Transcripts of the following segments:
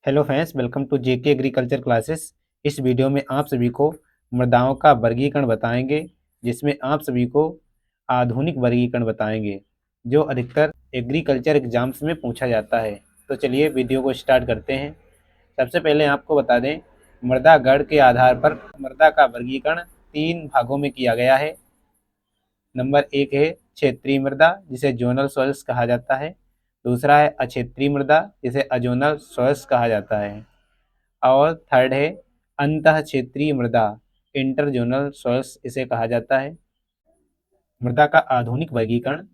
Hello friends, welcome to JK agriculture classes. इस video में आप सभी को मृदाओं का वर्गीकरण बताएंगे, जिसमें आप सभी को आधुनिक वर्गीकरण बताएंगे जो अधिकतर एग्रीकल्चर एग्जाम्स में पूछा जाता है। तो चलिए वीडियो को स्टार्ट करते हैं। सबसे पहले आपको बता दें, मृदा गढ़ के आधार पर मृदा का वर्गीकरण 3 भागों में किया गया है। नंबर 1 है क्षेत्रीय मृदा, जिसे जोनल सॉइल्स कहा जाता है। दूसरा है अक्षेत्रीय मृदा, जिसे अजोनल सॉइल्स कहा जाता है। और थर्ड है अंतः क्षेत्रीय मृदा, इंटरजोनल सॉइल्स इसे कहा जाता है। मृदा का आधुनिक वर्गीकरण,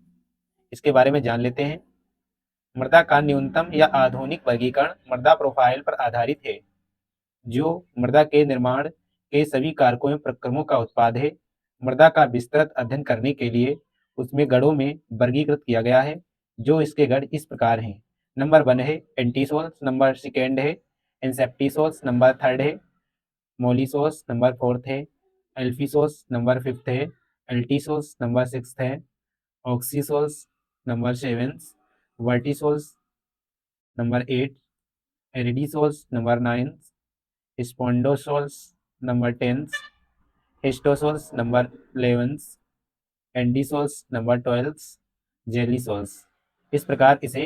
इसके बारे में जान लेते हैं। मृदा का न्यूनतम या आधुनिक वर्गीकरण मृदा प्रोफाइल पर आधारित है, जो मृदा के निर्माण के सभी कारकों एवं प्रक्रमों का उत्पाद है। मृदा का विस्तृत अध्ययन करने के लिए उसमें गणों में वर्गीकृत किया गया है, जो इसके गण इस प्रकार हैं। नंबर 1 है एंटीसोल्स, नंबर 2 है इंसेप्टिसोल्स, नंबर 3 है मोलिसोस, नंबर 4 है एल्फिसोस, नंबर 5 है एल्टिसोस, नंबर 6 है oxisols, number 7 vertisols, number 8 aridisols, number 9 spodosols, number 10 histosols, number 11 andisols, number 12 gelisols. इस प्रकार इसे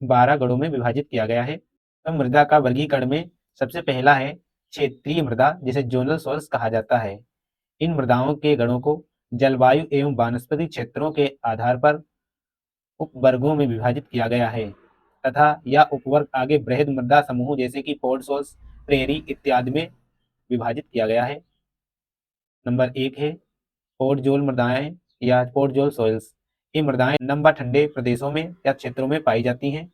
12 गणों में विभाजित किया गया है। तो मृदा का वर्गीकरण में सबसे पहला है क्षेत्रीय मृदा, जिसे जोनल सॉइल्स कहा जाता है। इन मृदाओं के गणों को जलवायु एवं वानस्पतिक क्षेत्रों के आधार पर उपवर्गों में विभाजित किया गया है, तथा यह उपवर्ग आगे बृहद मृदा समूह जैसे कि पोडसोल्स, प्रेरी इत्यादि में विभाजित किया गया है। नंबर 1 है पोडजोल मृदाएं या पोडजोल सॉइल्स। ये मृदाएं नम व ठंडे प्रदेशों में या क्षेत्रों में पाई जाती हैं।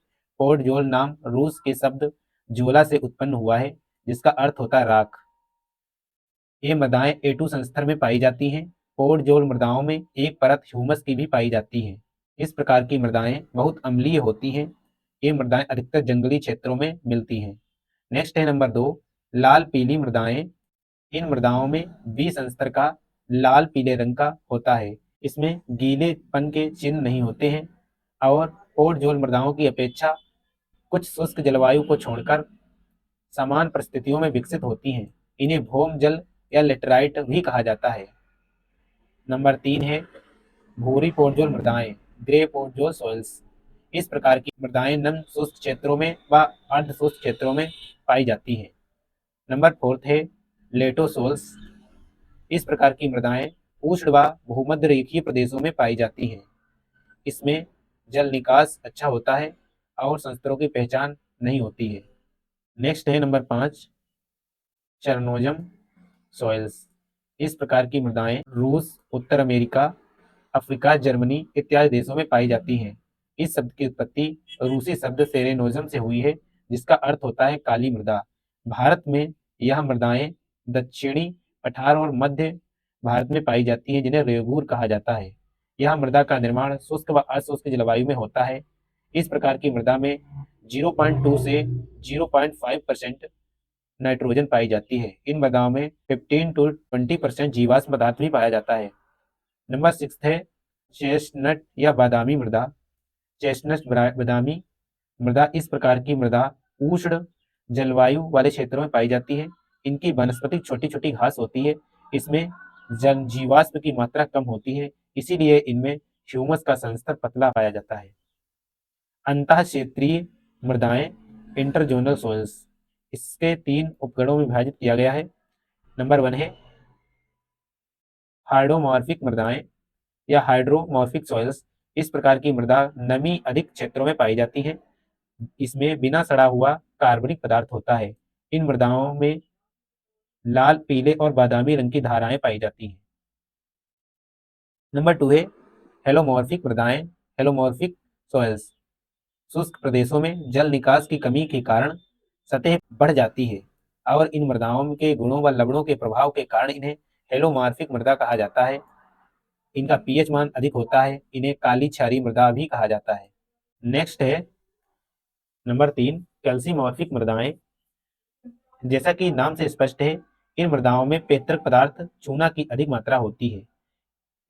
पोडजोल नाम रूस के शब्द जोला से उत्पन्न हुआ है, जिसका अर्थ होता है राख। ये मृदाएं A2 संस्तर में पाई जाती हैं। पोडजोल मृदाओं में एक परत ह्यूमस की भी पाई जाती है। इस प्रकार की मृदाएं बहुत अम्लीय होती हैं। ये मृदाएं अधिकतर जंगली क्षेत्रों में मिलती हैं। नेक्स्ट है नंबर 2 लाल पीली मृदाएं। इन मृदाओं में बी संस्तर का लाल पीले रंग का होता है। इसमें गीलेपन के चिन्ह नहीं होते हैं और पोडजोल मृदाओं की अपेक्षा कुछ शुष्क जलवायु को छोड़कर समान परिस्थितियों में विकसित होती हैं। इन्हें भौम जल या लेटराइट भी कहा जाता है। नंबर 3 है भूरी पोडजोल मृदाएं, ग्रे पोडजोल सॉइल्स। इस प्रकार की मृदाएं नम शुष्क क्षेत्रों में व अर्ध शुष्क क्षेत्रों में पाई जाती हैं। नंबर 4 है लेटोसोल्स। इस प्रकार की मृदाएं उष्ण व भूमध्य रेखीय प्रदेशों में पाई जाती हैं। इसमें जल निकास अच्छा होता है और संस्तरों की पहचान नहीं होती है। नेक्स्ट है नंबर 5 चरनोजम सॉइल्स। इस प्रकार की मृदाएं रूस, उत्तर अमेरिका, अफ्रीका, जर्मनी इत्यादि देशों में पाई जाती हैं। इस शब्द की उत्पत्ति रूसी शब्द सेरेनोजम से हुई है, जिसका अर्थ होता है काली मृदा। भारत में यह मृदाएं दक्षिणी पठार और मध्य भारत में पाई जाती हैं, जिन्हें रेगूर कहा जाता है। यह मृदा का निर्माण शुष्क व अशुष्क जलवायु में होता है। इस प्रकार की मृदा में 0.2 से 0.5% नाइट्रोजन पाई जाती है। इन मृदाओं में 15 to 20% जीवाश्म पदार्थ भी पाया जाता है। नंबर 6 है चेस्टनट या बादामी मृदा। चेस्टनट बादामी मृदा इस प्रकार की मृदा उष्ण जलवायु वाले क्षेत्रों में पाई जाती है। इनकी वनस्पतिक छोटी छोटी घास होती है। इसमें जल जीवाश्म की मात्रा कम होती है, इसीलिए इनमें ह्यूमस का संस्तर पतला पाया जाता है। अंतः क्षेत्रीय मृदाएं, इंटरजोनल सॉइल्स, इसके 3 उपगणों में विभाजित किया गया है। नंबर 1 है हाइड्रोमॉर्फिक मृदाएं या हाइड्रोमॉर्फिक सॉइल्स। इस प्रकार की मृदा नमी अधिक क्षेत्रों में पाई जाती है। इसमें बिना सड़ा हुआ कार्बनिक पदार्थ होता है। इन मृदाओं में लाल, पीले और बादामी रंग की धाराएं पाई जाती हैं। नंबर 2 है हेलोमॉर्फिक मृदाएं, हेलोमॉर्फिक सॉइल्स। शुष्क प्रदेशों में जल निकास की कमी के कारण सतह बढ़ जाती है और इन मृदाओं के गुणों व लवणों के प्रभाव के कारण इन्हें हेलोमॉर्फिक मृदा कहा जाता है। इनका पीएच मान अधिक होता है। इन्हें काली क्षारीय मृदा भी कहा जाता है। नेक्स्ट है नंबर 3 कैल्सीमॉर्फिक मृदाएं। जैसा कि नाम से स्पष्ट है, इन मृदाओं में पेत्रक पदार्थ चूना की अधिक मात्रा होती है।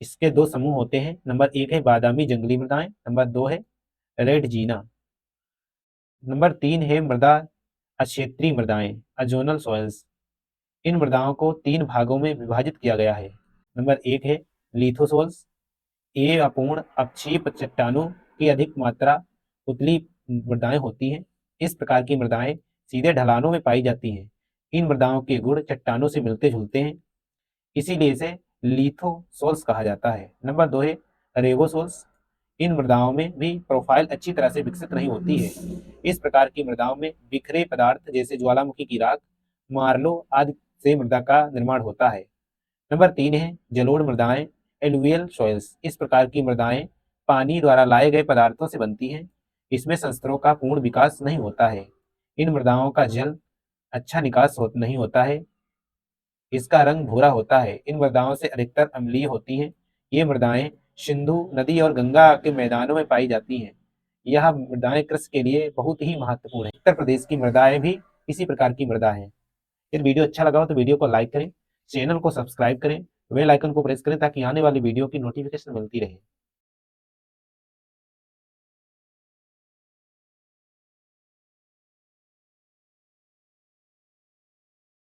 इसके 2 समूह होते हैं। नंबर 1 है बादामी जंगली मृदाएं, नंबर 2 है रेड जीना। नंबर 3 है मृदा अक्षेत्रीय मृदाएं, अजोनल सॉइल्स। इन मृदाओं को 3 भागों में विभाजित किया गया है। नंबर 1 है लिथोसोल्स। ये अपूर्ण अपक्षेप चट्टानों की अधिक मात्रा उतली मृदाएं होती हैं। इस प्रकार की मृदाएं सीधे ढलानों में पाई जाती हैं। इन मृदाओं के गुण चट्टानों से मिलते जुलते हैं, इसीलिए इसे लिथोसोल्स कहा जाता है। नंबर 2 है रेगोसोल्स। इन मृदाओं में भी प्रोफाइल अच्छी तरह से विकसित नहीं होती है। इस प्रकार की मृदाओं में बिखरे पदार्थ जैसे ज्वालामुखी की राख, मार्लो आदि से मृदा का निर्माण होता है। नंबर 3 है जलोढ़ मृदाएं, एलुवियल सॉइल्स। इस प्रकार की मृदाएं पानी द्वारा लाए गए पदार्थों से बनती हैं। इसमें संस्तरों का पूर्ण विकास नहीं होता है। इन मृदाओं का जल अच्छा निकास नहीं होता है। इसका रंग भूरा होता है। इन मृदाओं से अधिकतर अम्लीय होती हैं। ये मृदाएं सिंधु नदी और गंगा के मैदानों में पाई जाती हैं। यह मृदाएं कृषि के लिए बहुत ही महत्वपूर्ण है। उत्तर प्रदेश की मृदाएं भी इसी प्रकार की मृदा है। यदि वीडियो अच्छा लगा हो तो वीडियो को लाइक करें, चैनल को सब्सक्राइब करें, बेल आइकन को प्रेस करें ताकि आने वाली वीडियो की नोटिफिकेशन मिलती रहे।